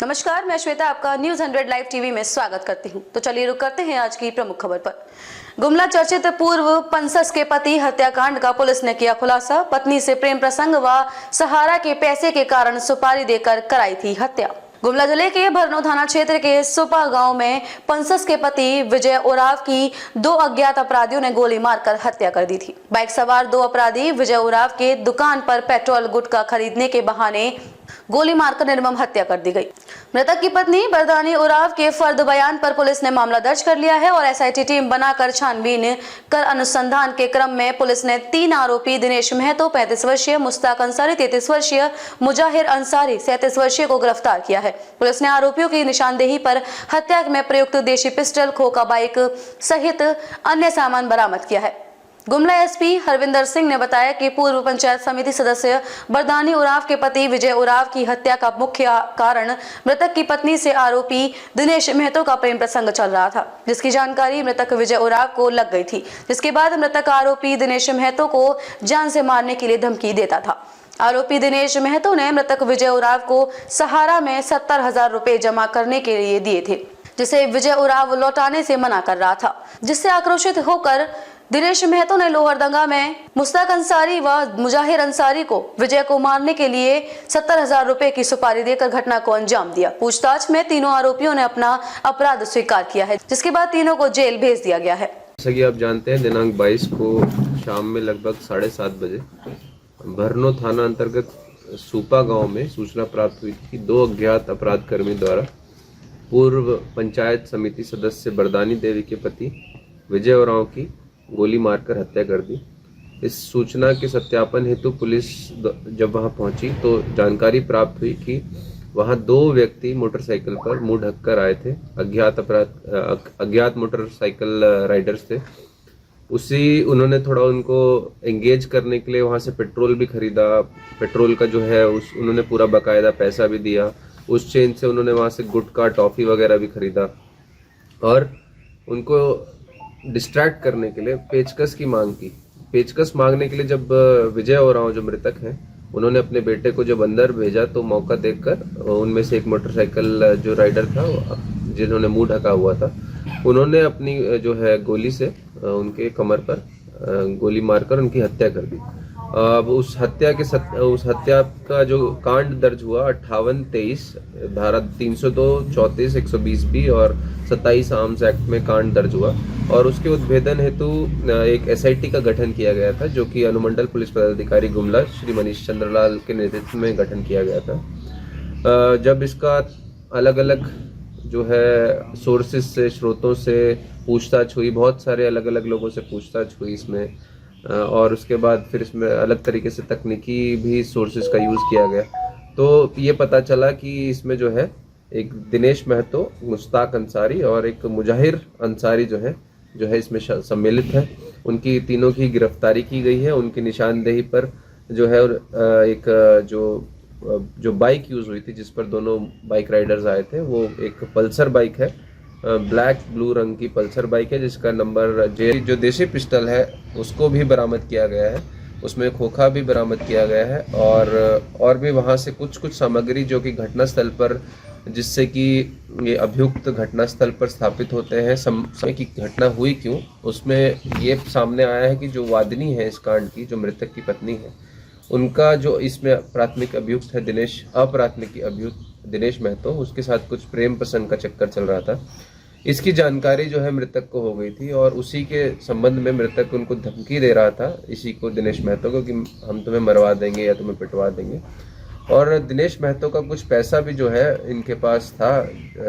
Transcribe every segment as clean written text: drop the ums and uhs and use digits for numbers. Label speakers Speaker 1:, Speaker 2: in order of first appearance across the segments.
Speaker 1: नमस्कार, मैं श्वेता आपका न्यूज 100 लाइव टीवी में स्वागत करती हूं। तो चलिए रुक करते हैं आज की प्रमुख खबर पर। गुमला चर्चित पूर्व पंसस के पति हत्याकांड का पुलिस ने किया खुलासा। पत्नी से प्रेम प्रसंग व सहारा के पैसे के कारण सुपारी देकर कराई थी हत्या। गुमला जिले के भरनो थाना क्षेत्र के सुपा गांव में पंसस के पति विजय उराव की दो अज्ञात अपराधियों ने गोली मारकर हत्या कर दी थी। बाइक सवार दो अपराधी विजय उराव के दुकान पर पेट्रोल गुटखा खरीदने के बहाने गोली मारकर निर्मम हत्या कर दी गई। मृतक की पत्नी बरदानी उराव के फर्द बयान पर पुलिस ने मामला दर्ज कर लिया है और एसआईटी टीम बनाकर छानबीन कर अनुसंधान के क्रम में पुलिस ने 3 आरोपी दिनेश महतो 35 वर्षीय, मुश्ताक अंसारी 33 वर्षीय, मुजाहिर अंसारी 37 वर्षीय को गिरफ्तार किया है। पुलिस ने आरोपियों की निशानदेही पर हत्या में प्रयुक्त देशी पिस्टल, खोखा बाइक सहित अन्य सामान बरामद किया है। गुमला एसपी हरविंदर सिंह ने बताया कि पूर्व पंचायत समिति सदस्य बरदानी उराव के पति विजय उराव की हत्या का मुख्य कारण मृतक की पत्नी से आरोपी दिनेश महतो का प्रेम प्रसंग चल रहा था, जिसकी जानकारी मृतक विजय उराव को लग गई थी। जिसके बाद मृतक आरोपी दिनेश महतो को जान से मारने के लिए धमकी देता था। आरोपी दिनेश महतो ने मृतक विजय उराव को सहारा में 70,000 रुपए जमा करने के लिए दिए थे, जिसे विजय उराव लौटाने से मना कर रहा था। जिससे आक्रोशित होकर दिनेश महतो ने लोहरदंगा में मुश्ताक अंसारी व मुजाहिर अंसारी को विजय को मारने के लिए 70,000 रुपए की सुपारी देकर घटना को अंजाम दिया। पूछताछ में तीनों आरोपियों ने अपना अपराध स्वीकार किया है, जिसके बाद तीनों को जेल भेज दिया गया है।
Speaker 2: जैसा कि आप जानते हैं, दिनांक 22 को शाम में लगभग 7:30 बजे भरनो थाना अंतर्गत सुपा गांव में सूचना प्राप्त हुई थी कि 2 अज्ञात अपराध कर्मी द्वारा पूर्व पंचायत समिति सदस्य बरदानी देवी के पति विजय उराव की गोली मारकर हत्या कर दी। इस सूचना के सत्यापन हेतु पुलिस जब वहां पहुंची तो जानकारी प्राप्त हुई कि वहां 2 व्यक्ति मोटरसाइकिल पर मुंह ढककर आए थे। अज्ञात मोटरसाइकिल राइडर्स थे। उन्होंने थोड़ा उनको एंगेज करने के लिए वहां से पेट्रोल भी खरीदा। पेट्रोल का जो है उन्होंने पूरा बकायदा पैसा भी दिया। उस चेन से उन्होंने वहां से गुटखा, टॉफी वगैरह भी खरीदा और उनको डिस्ट्रैक्ट करने के लिए पेचकस की मांग की। पेचकस मांगने के लिए जब विजय उराव जो मृतक हैं, उन्होंने अपने बेटे को जब अंदर भेजा तो मौका देखकर उनमें से एक मोटरसाइकिल जो राइडर था, जिन्होंने मुंह ढका हुआ था, उन्होंने अपनी जो है गोली से उनके कमर पर गोली मारकर उनकी हत्या कर दी। अब उस हत्या का जो कांड दर्ज हुआ 58-23 धारा 302, 34, 120B और 27 आर्म्स एक्ट में कांड दर्ज हुआ और उसके उद्भेदन हेतु एक एसआईटी का गठन किया गया था, जो कि अनुमंडल पुलिस पदाधिकारी गुमला श्री मनीष चंद्रलाल के नेतृत्व में गठन किया गया था। जब इसका अलग अलग जो है सोर्सेस से, स्रोतों से पूछताछ हुई, बहुत सारे अलग अलग लोगों से पूछताछ हुई इसमें, और उसके बाद फिर इसमें अलग तरीके से तकनीकी भी सोर्सेस का यूज़ किया गया, तो ये पता चला कि इसमें जो है एक दिनेश महतो, मुश्ताक अंसारी और एक मुजाहिर अंसारी जो है इसमें सम्मिलित है। उनकी तीनों की गिरफ्तारी की गई है। उनकी निशानदेही पर जो है एक जो बाइक यूज़ हुई थी, जिस पर दोनों बाइक राइडर्स आए थे, वो एक पल्सर बाइक है, ब्लैक ब्लू रंग की पल्सर बाइक है, जिसका नंबर जो देशी पिस्टल है उसको भी बरामद किया गया है। उसमें खोखा भी बरामद किया गया है और भी वहाँ से कुछ सामग्री जो कि घटनास्थल पर, जिससे कि ये अभियुक्त घटनास्थल पर स्थापित होते हैं, समय की घटना हुई क्यों, उसमें ये सामने आया है कि जो वादिनी है इस कांड की, जो मृतक की पत्नी है, उनका जो इसमें प्राथमिक अभियुक्त है अप्राथमिक अभियुक्त दिनेश महतो, उसके साथ कुछ प्रेम प्रसंग का चक्कर चल रहा था। इसकी जानकारी जो है मृतक को हो गई थी और उसी के संबंध में मृतक उनको धमकी दे रहा था, इसी को दिनेश महतो को, कि हम तुम्हें मरवा देंगे या तुम्हें पिटवा देंगे। और दिनेश महतो का कुछ पैसा भी जो है इनके पास था,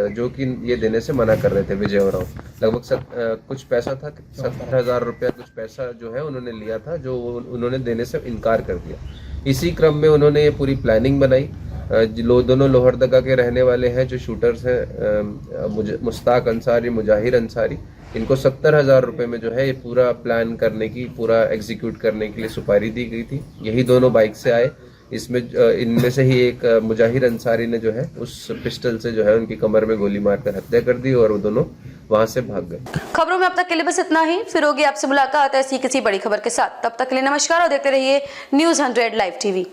Speaker 2: जो कि ये देने से मना कर रहे थे विजय उराव। लगभग कुछ पैसा था, 70,000 रुपया कुछ पैसा जो है उन्होंने लिया था, जो उन्होंने देने से इनकार कर दिया। इसी क्रम में उन्होंने ये पूरी प्लानिंग बनाई। दोनों लोहरदगा के रहने वाले हैं, जो शूटर्स हैं, मुश्ताक अंसारी, मुजाहिर अंसारी, इनको 70,000 रुपये में जो है ये पूरा प्लान करने की, पूरा एग्जीक्यूट करने के लिए सुपारी दी गई थी। यही दोनों बाइक से आए। इनमें से ही एक मुजाहिर अंसारी ने जो है उस पिस्टल से जो है उनकी कमर में गोली मारकर हत्या कर दी और वो दोनों वहां से भाग गए।
Speaker 1: खबरों में अब तक के लिए बस इतना ही। फिर होगी आपसे मुलाकात ऐसी किसी बड़ी खबर के साथ। तब तक के लिए नमस्कार और देखते रहिए न्यूज 100 लाइव टीवी।